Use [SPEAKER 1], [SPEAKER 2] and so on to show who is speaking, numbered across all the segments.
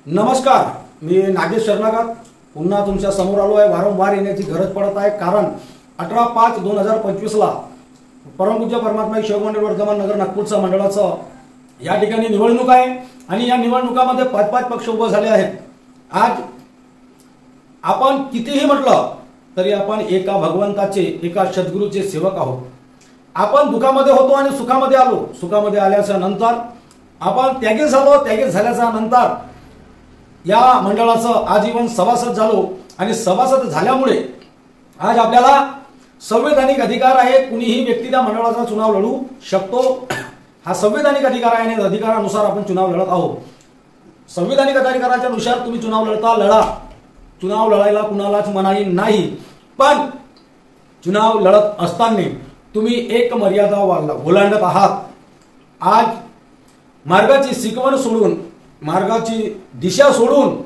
[SPEAKER 1] नमस्कार, मी नागेश शर्नागात पुन्हा तुमच्या समोर आलो आहे। वारंवार येण्याची गरज पडत आहे कारण 18/5/2025 ला परमपूज्य परमात्मा शिव मंडळ वर्धमान नगर नागपूरचा मंडळाचं या ठिकाणी निवडणूक आहे आणि या निवडणुकामध्ये 5 पक्ष उभे झाले आहेत। आज आपण कितीही म्हटलं तरी आपण एका भगवंताचे, एका सद्गुरूचे सेवक आहोत। आपण दुःखामध्ये होतो आणि सुखामध्ये आलो। सुखामध्ये आल्याच्या नंतर आपण त्यागी झालो। त्यागी झाल्याच्या नंतर या मंडळाचं आजीवन सभासद झालो आणि सभासद झाल्यामुळे आज आपल्याला संवैधानिक अधिकार आहे। कुणीही व्यक्ती त्या मंडळाचा चुनाव लढू शकतो। हा संवैधानिक अधिकार आहे आणि अधिकारानुसार आपण चुनाव लढत आहोत। संवैधानिक अधिकाराच्या नुसार तुम्ही चुनाव लढता, लढा। चुनाव लढायला कुणालाच मनाई नाही, पण चुनाव लढत असताना तुम्ही एक मर्यादा ओलांडत आहात। आज मार्गाची शिकवण सोडून, मार्गाची दिशा सोडून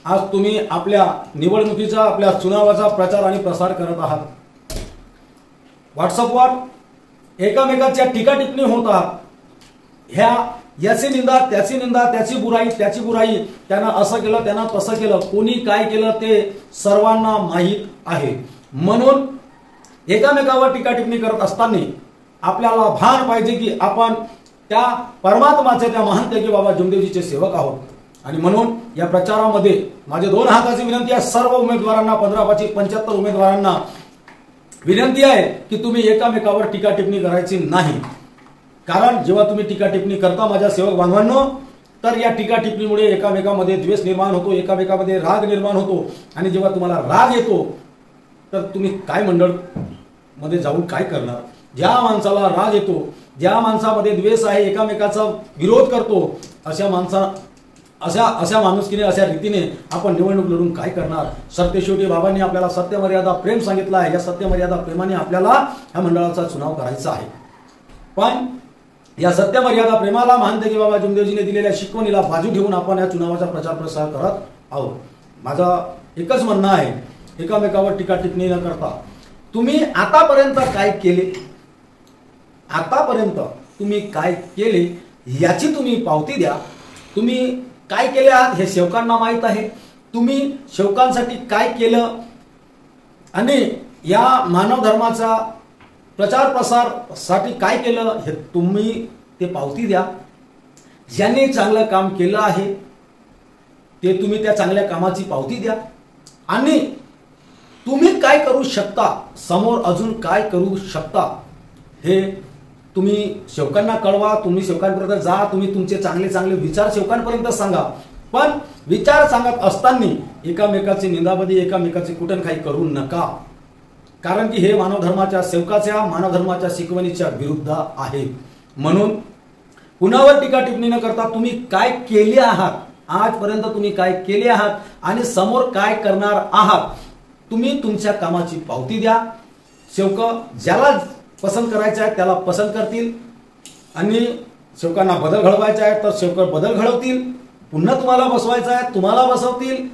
[SPEAKER 1] आज तुम्ही आपल्या निवडणुकीचा, आपल्या चुनावाचा प्रचार आणि प्रसार करत आहात। व्हॉट्सअपवर एकामेकाच्या टीका टिप्पणी होतात। याची निंदा, त्याची निंदा, त्याची बुराई, त्यानं असं केलं, त्यानं तसं केलं, कोणी काय केलं ते सर्वांना माहीत आहे। म्हणून एकामेकावर टीका टिप्पणी करत असताना आपल्याला भान पाहिजे की आपण त्या परमात्माचे, त्या महान त्यागी बाबा जमदेवजीचे सेवक आहोत। आणि म्हणून या प्रचारामध्ये माझे 2 हाताची विनंती आहे। सर्व उमेदवारांना, 15/75 उमेदवारांना विनंती आहे की तुम्ही एकामेकावर टीका टिप्पणी करायची नाही। कारण जेव्हा तुम्ही टीका टिप्पणी करता माझ्या सेवक बांधवांनो, तर या टीका टिप्पणीमुळे एकामेकामध्ये द्वेष निर्माण होतो, एकामेकामध्ये राग निर्माण होतो। आणि जेव्हा तुम्हाला राग येतो तर तुम्ही काय मंडळ मध्ये जाऊन काय करणार? ज्या माणसाला राग येतो, ज्या माणसामध्ये द्वेष आहे, एकामेकाचा विरोध करतो, अशा माणुसकीने, अशा रीतीने आपण निवडणूक लढून काय करणार? सरतेशेवटी बाबांनी आपल्याला सत्यमर्यादा प्रेम सांगितलं आहे। या सत्यमर्यादा प्रेमाने आपल्याला या मंडळाचा चुनाव करायचा आहे। पण या सत्यमर्यादा प्रेमाला महान त्यागी बाबा जमदेवजीने दिलेल्या शिकवणीला बाजू ठेवून आपण या चुनावाचा प्रचार प्रसार करत आहोत। माझा एकच म्हणणं आहे, एकामेकावर टीका टिप्पणी न करता तुम्ही आतापर्यंत काय केले, आतापर्यंत तुम्ही काय केले याची तुम्ही पावती द्या। तुम्ही काय केले आहात हे सेवकांना माहित आहे। तुम्ही सेवकांसाठी काय केलं आणि या मानव धर्माचा प्रचार प्रसार साठी काय केलं हे तुम्ही ते पावती द्या। ज्यांनी चांगलं काम केलं आहे ते तुम्ही त्या चांगल्या कामाची पावती द्या। आणि तुम्ही काय करू शकता, समोर अजून काय करू शकता हे तुम्ही सेवकांना कळवा। तुम्ही सेवकांपर्यंत जा, तुम्ही तुमचे चांगले चांगले विचार सेवकांपर्यंत सांगा। पण विचार सांगत असताना एकामेकाची निंदाबदी, एकामेकाची कुटणखाई करू नका। कारण की हे मानव धर्माच्या सेवकाच्या, मानव धर्माच्या शिकवणीच्या विरुद्ध आहे। म्हणून कुणावर टीका टिप्पणी न करता तुम्ही काय केले आहात, आजपर्यंत तुम्ही काय केले आहात आणि समोर काय करणार आहात, तुम्ही तुमच्या कामाची पावती द्या। सेवक ज्याला पसंत करायचं आहे त्याला पसंत करतील आणि सेवकांना बदल घडवायचा आहे तर सेवक बदल घडवतील। पुन्हा तुम्हाला बसवायचं आहे, तुम्हाला बसवतील,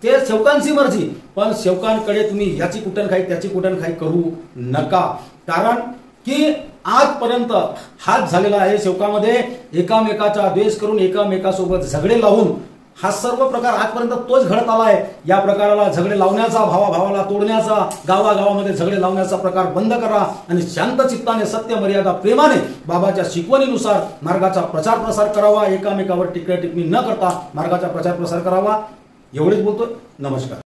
[SPEAKER 1] ते सेवकांची मर्जी। पण सेवकांकडे तुम्ही याची कुटणखाई, त्याची कुटणखाई करू नका। कारण की आजपर्यंत हाच झालेला आहे सेवकामध्ये, एकामेकाचा द्वेष करून, एकामेकासोबत झगडे लावून हा सर्व प्रकार आजपर्यंत तोच घडत आला आहे। या प्रकाराला झगडे लावण्याचा, भावाभावाला तोडण्याचा, गावागावामध्ये झगडे लावण्याचा प्रकार बंद करा आणि शांत चित्ताने, सत्य मर्यादा प्रेमाने बाबाच्या शिकवणीनुसार मार्गाचा प्रचार प्रसार करावा। एकामेकावर टीका टिप्पणी न करता मार्गाचा प्रचार प्रसार करावा। एवढेच बोलतोय। नमस्कार।